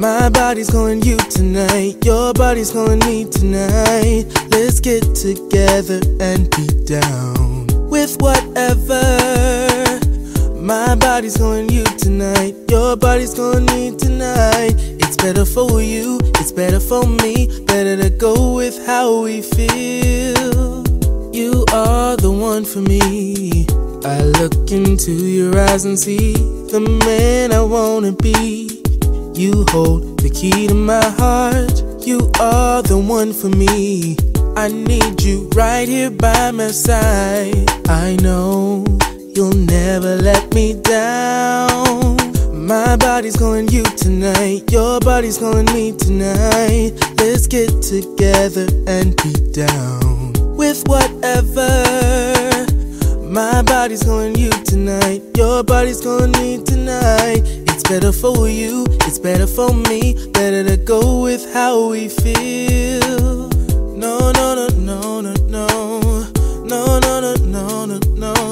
My body's calling you tonight, your body's calling me tonight. Let's get together and be down with whatever. My body's calling you tonight, your body's calling me tonight. It's better for you, it's better for me, better to go with how we feel. You are the one for me. I look into your eyes and see the man I wanna be. You hold the key to my heart, you are the one for me. I need you right here by my side. I know you'll never let me down. My body's calling you tonight, your body's calling me tonight. Let's get together and be down with whatever. My body's calling you tonight, your body's calling me tonight. It's better for you, it's better for me, better to go with how we feel. No, no, no, no, no, no, no, no, no, no, no, no.